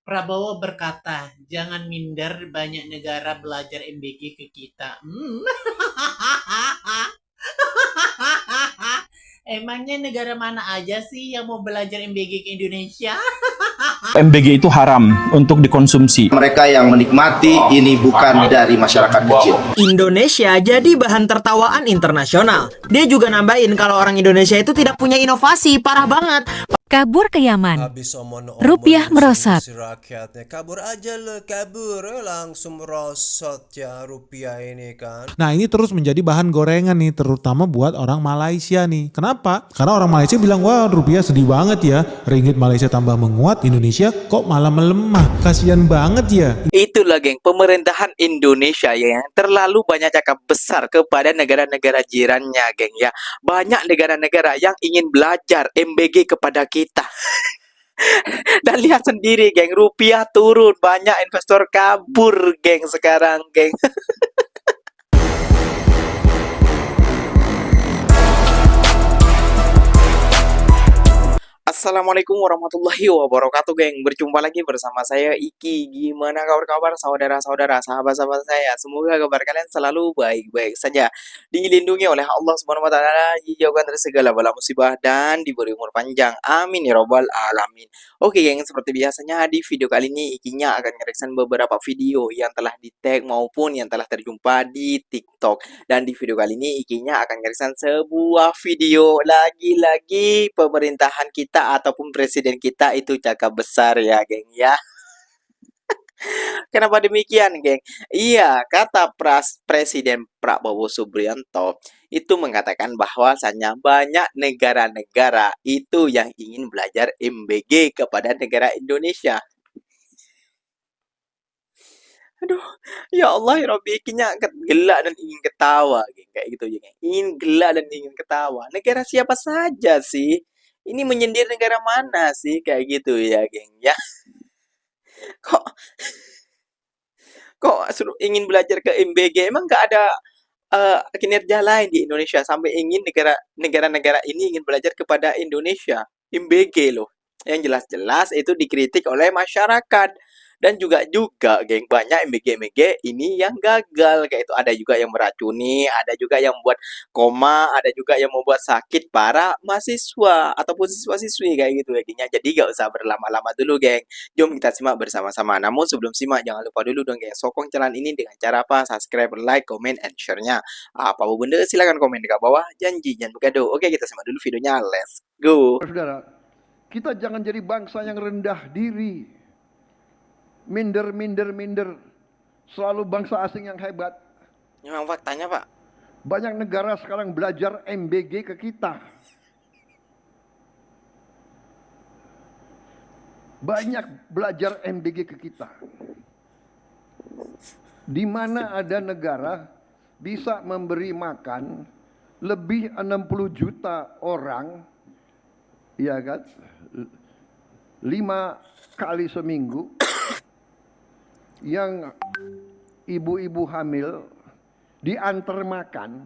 Prabowo berkata, jangan minder, banyak negara belajar MBG ke kita. Emangnya negara mana aja sih yang mau belajar MBG ke Indonesia? MBG itu haram untuk dikonsumsi. Mereka yang menikmati ini bukan dari masyarakat kecil. Indonesia jadi bahan tertawaan internasional. Dia juga nambahin kalau orang Indonesia itu tidak punya inovasi, parah banget. Kabur ke Yaman, rupiah merosot. Si rakyatnya kabur aja lo, kabur langsung merosot ya rupiah ini kan. Nah ini terus menjadi bahan gorengan nih, terutama buat orang Malaysia nih. Kenapa? Karena orang Malaysia bilang, wah rupiah sedih banget ya, ringgit Malaysia tambah menguat, Indonesia kok malah melemah, kasihan banget ya. Itulah geng, pemerintahan Indonesia ya yang terlalu banyak cakap besar kepada negara-negara jirannya geng ya. Banyak negara-negara yang ingin belajar MBG kepada kita. Dan lihat sendiri geng, rupiah turun, banyak investor kabur geng sekarang geng. Assalamualaikum warahmatullahi wabarakatuh geng. Berjumpa lagi bersama saya Iki. Gimana kabar-kabar saudara-saudara, sahabat-sahabat saya? Semoga kabar kalian selalu baik-baik saja, dilindungi oleh Allah Subhanahu wa taala, dijauhkan dari segala bala musibah dan diberi umur panjang. Amin ya robbal alamin. Oke geng, seperti biasanya di video kali ini Ikinya akan ngereaction beberapa video yang telah di-tag maupun yang telah terjumpa di TikTok. Dan di video kali ini Ikinya akan ngereaction sebuah video lagi-lagi pemerintahan kita ataupun presiden kita itu cakap besar ya geng ya. Kenapa demikian geng? Iya, kata Presiden Prabowo Subianto itu mengatakan bahwasannya banyak negara-negara itu yang ingin belajar MBG kepada negara Indonesia. Aduh, ya Allah ya Rabbi, Ikinya gelak dan ingin ketawa geng, kayak gitu ya geng. Ingin gelak dan ingin ketawa. Negara siapa saja sih? Ini menyindir negara mana sih kayak gitu ya geng ya. Kok suruh ingin belajar ke MBG, emang nggak ada kinerja lain di Indonesia sampai ingin negara-negara ini ingin belajar kepada Indonesia MBG loh. Yang jelas-jelas itu dikritik oleh masyarakat. Dan juga geng, banyak MBG ini yang gagal kayak itu. Ada juga yang meracuni, ada juga yang membuat koma, ada juga yang membuat sakit para mahasiswa ataupun siswa-siswi kayak gitu gengnya. Jadi gak usah berlama-lama dulu geng, jom kita simak bersama-sama. Namun sebelum simak jangan lupa dulu dong geng, sokong channel ini dengan cara apa? Subscribe, like, comment, and share-nya. Apa benda silahkan komen di bawah, janji jangan bergaduh. Oke, kita simak dulu videonya, let's go. Saudara, kita jangan jadi bangsa yang rendah diri, minder, selalu bangsa asing yang hebat. Memang faktanya pak. Banyak negara sekarang belajar MBG ke kita. Banyak belajar MBG ke kita. Di mana ada negara bisa memberi makan lebih 60 juta orang, ya kan, 5 kali seminggu, yang ibu-ibu hamil diantar makan,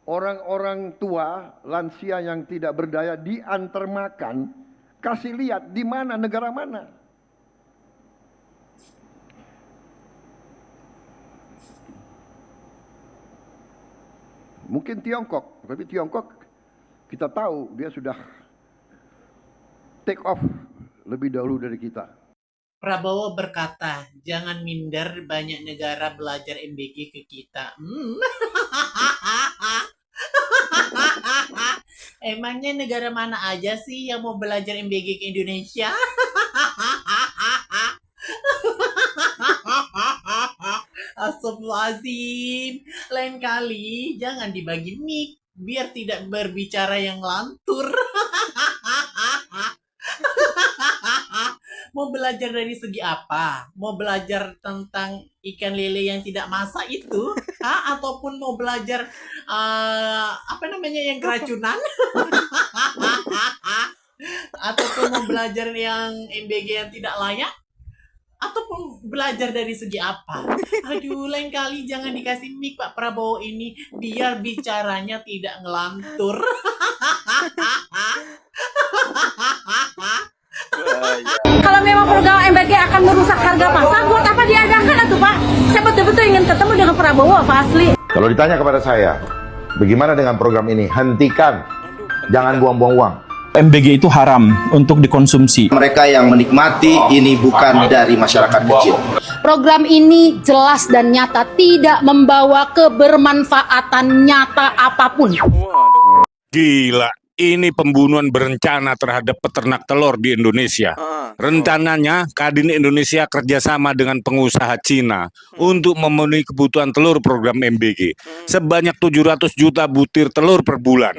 orang-orang tua, lansia yang tidak berdaya diantar makan. Kasih lihat di mana, negara mana. Mungkin Tiongkok, tapi Tiongkok kita tahu dia sudah take off lebih dahulu dari kita. Prabowo berkata, jangan minder, banyak negara belajar MBG ke kita. Emangnya negara mana aja sih yang mau belajar MBG ke Indonesia? Astagfirullahaladzim. Lain kali jangan dibagi mic, biar tidak berbicara yang lantur. Mau belajar dari segi apa? Mau belajar tentang ikan lele yang tidak masak itu? Ataupun mau belajar yang keracunan? Ataupun mau belajar yang MBG yang tidak layak? Ataupun belajar dari segi apa? Aduh, lain kali jangan dikasih mic Pak Prabowo ini, biar bicaranya tidak ngelantur. Kalau memang program MBG akan Kalau ditanya kepada saya, bagaimana dengan program ini? Hentikan, jangan buang-buang uang. MBG itu haram untuk dikonsumsi. Mereka yang menikmati ini bukan dari masyarakat kecil. Program ini jelas dan nyata tidak membawa kebermanfaatan nyata apapun. Gila, ini pembunuhan berencana terhadap peternak telur di Indonesia. Rencananya, Kadin Indonesia kerjasama dengan pengusaha Cina untuk memenuhi kebutuhan telur program MBG. Sebanyak 700 juta butir telur per bulan.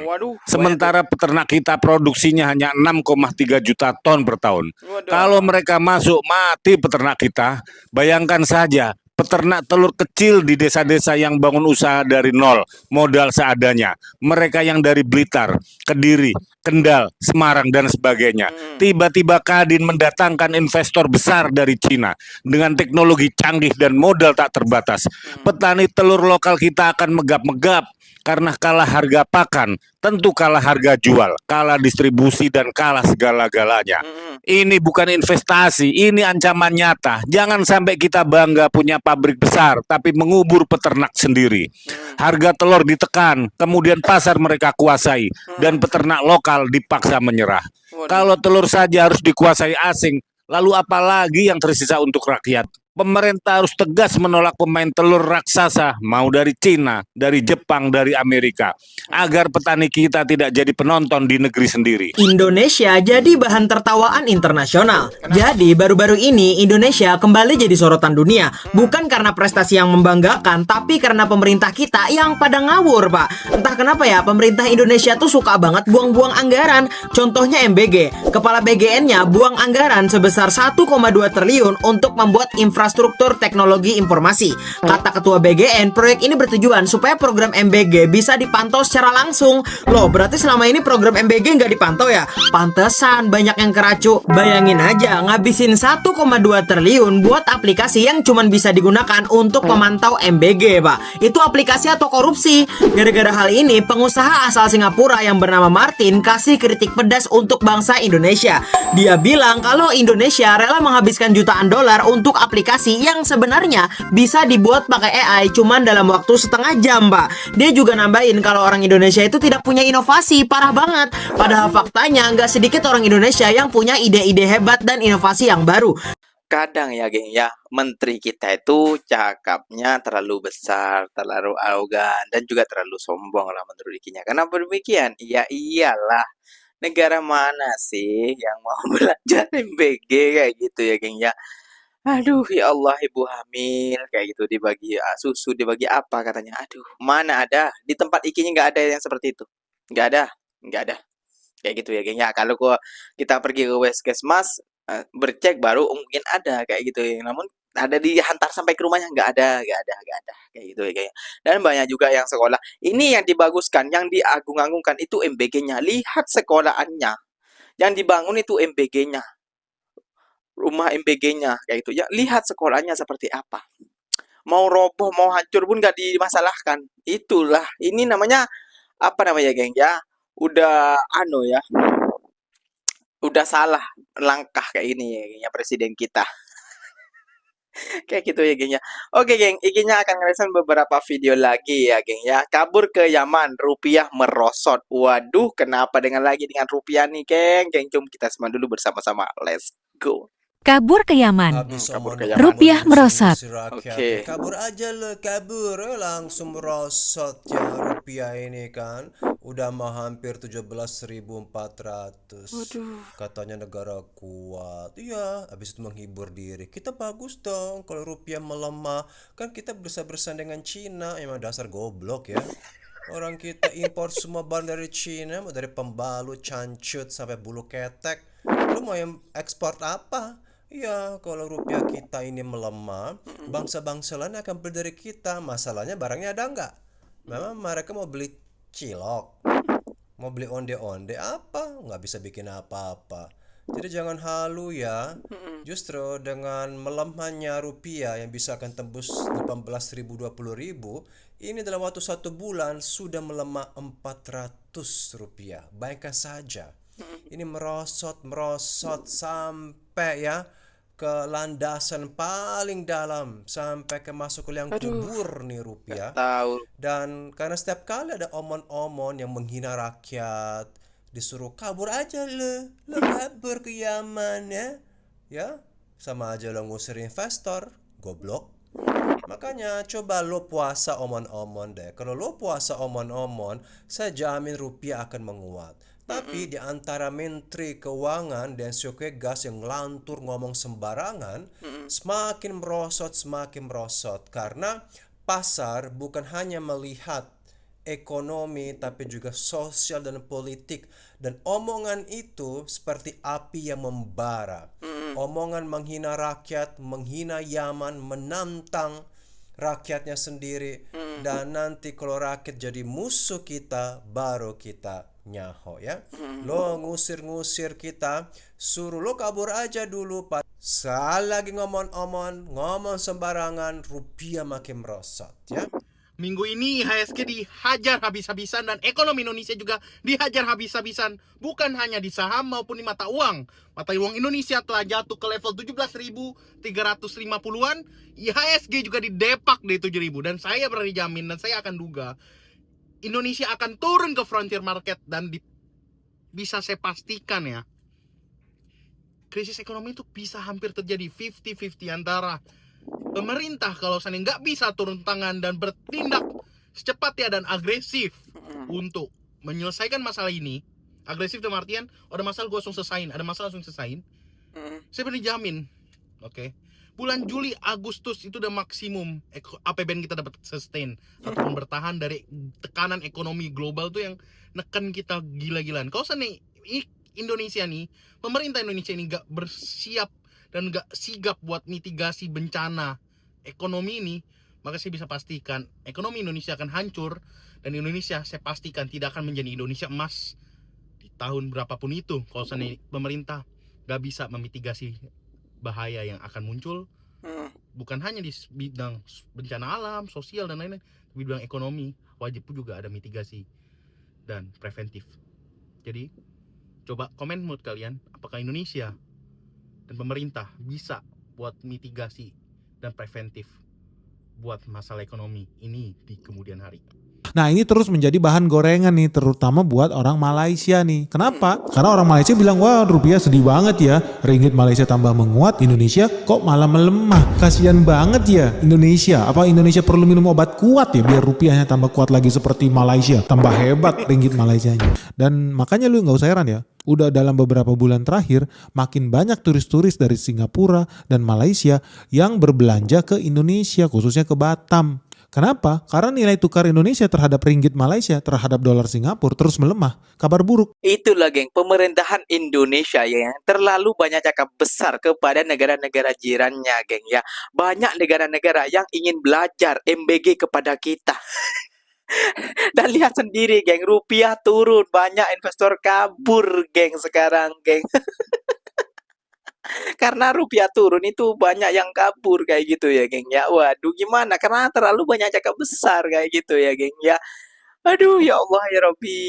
Sementara peternak kita produksinya hanya 6,3 juta ton per tahun. Kalau mereka masuk, mati peternak kita. Bayangkan saja, peternak telur kecil di desa-desa yang bangun usaha dari nol, modal seadanya. Mereka yang dari Blitar, Kediri, Kendal, Semarang, dan sebagainya. Tiba-tiba Kadin mendatangkan investor besar dari Cina dengan teknologi canggih dan modal tak terbatas. Petani telur lokal kita akan megap-megap karena kalah harga pakan, tentu kalah harga jual, kalah distribusi, dan kalah segala-galanya. Ini bukan investasi, ini ancaman nyata. Jangan sampai kita bangga punya pabrik besar, tapi mengubur peternak sendiri. Harga telur ditekan, kemudian pasar mereka kuasai, dan peternak lokal dipaksa menyerah. Kalau telur saja harus dikuasai asing, lalu apa lagi yang tersisa untuk rakyat? Pemerintah harus tegas menolak pemain telur raksasa, mau dari Cina, dari Jepang, dari Amerika, agar petani kita tidak jadi penonton di negeri sendiri. Indonesia jadi bahan tertawaan internasional. Jadi baru-baru ini Indonesia kembali jadi sorotan dunia. Bukan karena prestasi yang membanggakan, tapi karena pemerintah kita yang pada ngawur, Pak. Entah kenapa ya, pemerintah Indonesia tuh suka banget buang-buang anggaran. Contohnya MBG. Kepala BGN-nya buang anggaran sebesar 1,2 triliun untuk membuat infrastruktur teknologi informasi. Kata Ketua BGN, proyek ini bertujuan supaya program MBG bisa dipantau secara langsung. Loh, berarti selama ini program MBG nggak dipantau ya? Pantesan banyak yang keracu. Bayangin aja, ngabisin 1,2 triliun buat aplikasi yang cuman bisa digunakan untuk memantau MBG, Pak. Itu aplikasi atau korupsi? Gara-gara hal ini, pengusaha asal Singapura yang bernama Martin kasih kritik pedas untuk bangsa Indonesia. Dia bilang kalau Indonesia rela menghabiskan jutaan dolar untuk aplikasi yang sebenarnya bisa dibuat pakai AI cuman dalam waktu setengah jam, Pak. Dia juga nambahin kalau orang Indonesia itu tidak punya inovasi, parah banget. Padahal faktanya nggak sedikit orang Indonesia yang punya ide-ide hebat dan inovasi yang baru. Kadang ya geng ya, menteri kita itu cakapnya terlalu besar, terlalu arogan, dan juga terlalu sombong lah menurut ikinya. Kenapa demikian? Ya iyalah, negara mana sih yang mau belajar MBG kayak gitu ya geng ya. Aduh ya Allah, ibu hamil kayak gitu dibagi susu, dibagi apa katanya. Aduh, mana ada, di tempat ikinya nggak ada yang seperti itu. Nggak ada kayak gitu ya geng ya. Kalau kita pergi ke Puskesmas, bercek baru mungkin ada kayak gitu ya. Namun ada dihantar sampai ke rumahnya nggak ada kayak gitu ya kayaknya. Dan banyak juga yang sekolah ini yang dibaguskan, yang diagung-agungkan itu MBG-nya. Lihat sekolahannya yang dibangun itu MBG-nya, rumah MBG-nya kayak gitu ya. Lihat sekolahnya seperti apa, mau roboh mau hancur pun nggak dimasalahkan. Itulah, ini namanya apa namanya geng ya, udah ya, udah salah langkah kayak ini ya presiden kita. Kayak gitu ya geng ya. Oke geng, ikinya akan ngerisan beberapa video lagi ya geng ya. Kabur ke Yaman, rupiah merosot. Waduh, kenapa dengan rupiah nih geng? Jom kita simak dulu bersama-sama. Let's go. Kabur ke Yaman. Rupiah merosot. Oke. Kabur aja lo, kabur langsung merosot ya rupiah ini kan. Udah mah hampir 17.400. Katanya negara kuat. Iya, habis itu menghibur diri. Kita bagus dong kalau rupiah melemah. Kan kita bersaing dengan Cina. Emang dasar goblok ya. Orang kita impor semua barang dari Cina, dari pembalut, cancut sampai bulu ketek. Lu mau yang ekspor apa? Ya, kalau rupiah kita ini melemah, bangsa-bangsa lain akan beli dari kita. Masalahnya barangnya ada nggak? Memang mereka mau beli cilok, mau beli onde-onde apa? Nggak bisa bikin apa-apa. Jadi jangan halu ya. Justru dengan melemahnya rupiah yang bisa akan tembus 18.000, 20.000, ini dalam waktu 1 bulan sudah melemah 400 rupiah. Bayangkan saja. Ini merosot sampai ya ke landasan paling dalam sampai ke masuk ke liang kubur nih rupiah. Tahu. Dan karena setiap kali ada omon-omon yang menghina rakyat, disuruh kabur aja lo kabur ke Yaman ya, sama aja lo ngusir investor, goblok. Makanya coba lo puasa omon-omon deh. Kalau lo puasa omon-omon, saya jamin rupiah akan menguat. Tapi di antara Menteri Keuangan dan Gas yang ngelantur ngomong sembarangan, semakin merosot karena pasar bukan hanya melihat ekonomi tapi juga sosial dan politik, dan omongan itu seperti api yang membara. Omongan menghina rakyat, menghina Yaman, menantang rakyatnya sendiri, dan nanti kalau rakyat jadi musuh kita baru kita nyaho ya. Lo ngusir-ngusir kita, suruh lo kabur aja dulu Pak. Sekali lagi ngomong sembarangan, rupiah makin merosot ya. Minggu ini IHSG dihajar habis-habisan dan ekonomi Indonesia juga dihajar habis-habisan. Bukan hanya di saham maupun di mata uang. Mata uang Indonesia telah jatuh ke level 17.350-an. IHSG juga didepak di 7.000. Dan saya berani jamin dan saya akan duga Indonesia akan turun ke frontier market. Dan bisa saya pastikan ya, krisis ekonomi itu bisa hampir terjadi 50-50 antara pemerintah kalau seandainya nggak bisa turun tangan dan bertindak secepatnya dan agresif untuk menyelesaikan masalah ini. Agresif dalam artian ada masalah gue langsung selesain, ada masalah langsung selesain. Saya berani jamin, bulan Juli Agustus itu udah maksimum APBN kita dapat sustain ataupun bertahan dari tekanan ekonomi global tuh yang neken kita gila-gilaan. Kalau seandainya Indonesia nih, pemerintah Indonesia ini nggak bersiap dan nggak sigap buat mitigasi bencana ekonomi ini, maka saya bisa pastikan ekonomi Indonesia akan hancur, dan Indonesia saya pastikan tidak akan menjadi Indonesia emas di tahun berapapun itu kalau seandainya pemerintah nggak bisa memitigasi bahaya yang akan muncul, bukan hanya di bidang bencana alam, sosial dan lain-lain, di bidang ekonomi wajib juga ada mitigasi dan preventif. Jadi coba komen menurut kalian, apakah Indonesia dan pemerintah bisa buat mitigasi dan preventif buat masalah ekonomi ini di kemudian hari. Nah ini terus menjadi bahan gorengan nih, terutama buat orang Malaysia nih. Kenapa? Karena orang Malaysia bilang, wah rupiah sedih banget ya, ringgit Malaysia tambah menguat, Indonesia kok malah melemah. Kasian banget ya Indonesia. Apa Indonesia perlu minum obat kuat ya biar rupiahnya tambah kuat lagi seperti Malaysia, tambah hebat ringgit Malaysianya. Dan makanya lu gak usah heran ya, udah dalam beberapa bulan terakhir makin banyak turis-turis dari Singapura dan Malaysia yang berbelanja ke Indonesia, khususnya ke Batam. Kenapa? Karena nilai tukar Indonesia terhadap ringgit Malaysia terhadap dolar Singapura terus melemah. Kabar buruk. Itulah geng, pemerintahan Indonesia ya terlalu banyak cakap besar kepada negara-negara jirannya geng ya. Banyak negara-negara yang ingin belajar MBG kepada kita. Dan lihat sendiri geng, rupiah turun, banyak investor kabur geng sekarang geng. Karena rupiah turun itu banyak yang kabur kayak gitu ya geng ya. Waduh gimana, karena terlalu banyak cakap besar kayak gitu ya geng ya. Aduh ya Allah ya Robbi,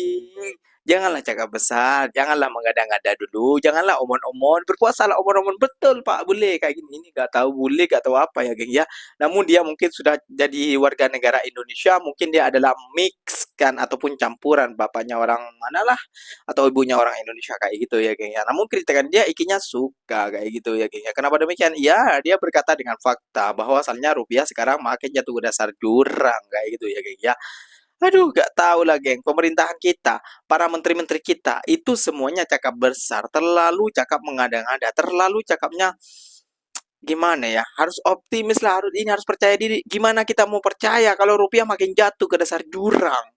janganlah cakap besar, janganlah mengada-ngada dulu, janganlah omon-omon, berpuasalah omon-omon betul Pak, boleh kayak gini, ini gak tahu boleh gak tahu apa ya geng ya. Namun dia mungkin sudah jadi warga negara Indonesia, mungkin dia adalah mix kan ataupun campuran, bapaknya orang mana lah atau ibunya orang Indonesia kayak gitu ya geng ya. Namun kritikan dia ikinya suka kayak gitu ya geng ya. Kenapa demikian? Ya dia berkata dengan fakta bahwa asalnya rupiah sekarang makin jatuh ke dasar jurang kayak gitu ya geng ya. Aduh, gak tahu lah geng, pemerintahan kita, para menteri-menteri kita, itu semuanya cakap besar, terlalu cakap mengada-ngada, terlalu cakapnya, gimana ya, harus optimis lah, harus percaya diri. Gimana kita mau percaya kalau rupiah makin jatuh ke dasar jurang?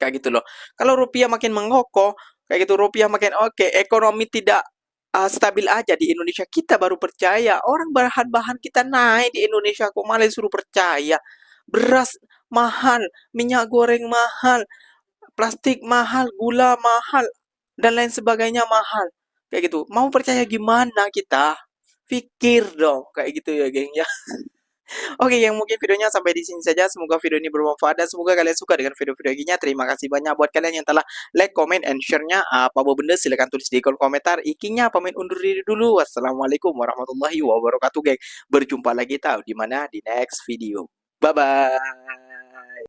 Kayak gitu loh. Kalau rupiah makin mengokoh, kayak gitu, rupiah makin oke, ekonomi tidak stabil aja di Indonesia, kita baru percaya. Orang bahan-bahan kita naik di Indonesia, kok malah suruh percaya. Beras mahal, minyak goreng mahal, plastik mahal, gula mahal, dan lain sebagainya mahal. Kayak gitu. Mau percaya gimana kita? Pikir dong, kayak gitu ya, geng ya. Oke, yang mungkin videonya sampai di sini saja. Semoga video ini bermanfaat dan semoga kalian suka dengan video-video ini. Terima kasih banyak buat kalian yang telah like, comment, and share-nya. Apa benda silahkan tulis di kolom komentar. Ikinya pamit undur diri dulu. Wassalamualaikum warahmatullahi wabarakatuh, geng. Berjumpa lagi tahu di mana di next video. Bye bye.